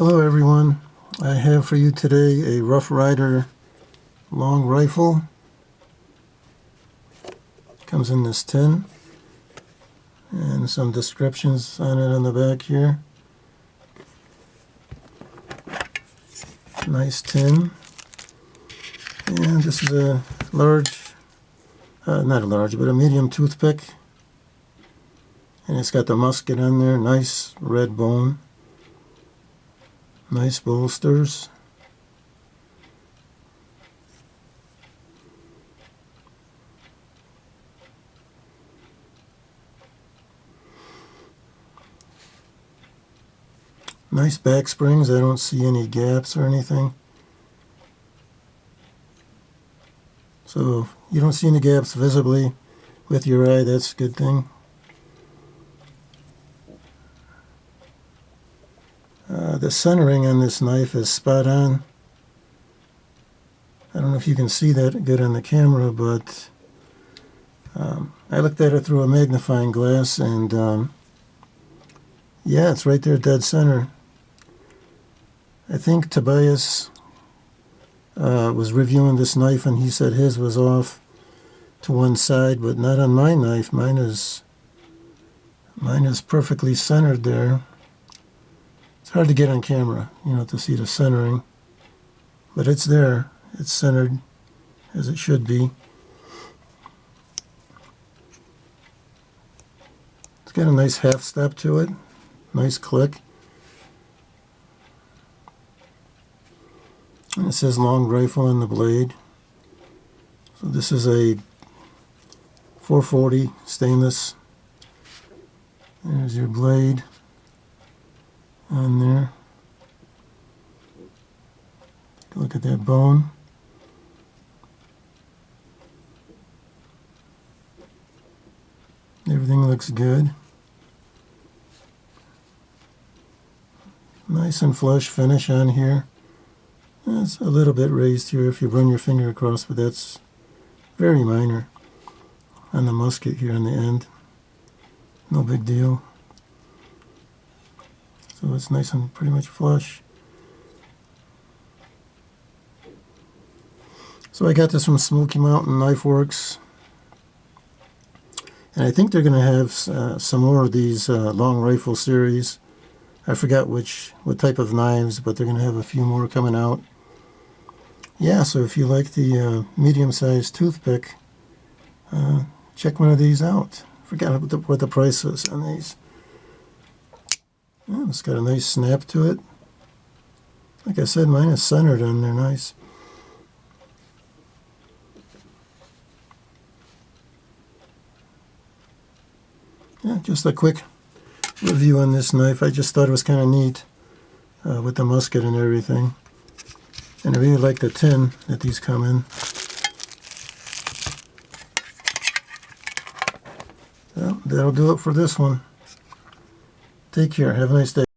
Hello everyone, I have for you today a Rough Ryder Long rifle. Comes in this tin and some descriptions on it on the back here. Nice tin. And this is a large, not a large, but a medium toothpick. And it's got the musket on there, nice red bone. Nice bolsters. Nice back springs. I don't see any gaps or anything. So if you don't see any gaps visibly with your eye, that's a good thing. The centering on this knife is spot on. I don't know if you can see that good on the camera, but I looked at it through a magnifying glass, and yeah, it's right there dead center. I think Tobias was reviewing this knife, and he said his was off to one side, but not on my knife. Mine is perfectly centered there. It's hard to get on camera, to see the centering, but it's there. It's centered as it should be. It's got a nice half step to it, nice click. And it says long rifle on the blade. So this is a 440 stainless. There's your blade on there. Take a look at that bone. Everything looks good. Nice and flush finish on here. It's a little bit raised here if you run your finger across, but that's very minor on the musket here on the end. No big deal. So it's nice and pretty much flush. So I got this from Smoky Mountain Knife Works. And I think they're going to have some more of these long rifle series. I forgot what type of knives, but they're going to have a few more coming out. Yeah, so if you like the medium-sized toothpick, check one of these out. Forgot what the price is on these. Yeah, it's got a nice snap to it. Like I said, mine is centered on there, nice. Yeah, just a quick review on this knife. I just thought it was kind of neat with the musket and everything. And I really like the tin that these come in. Well, that'll do it for this one. Take care. Have a nice day.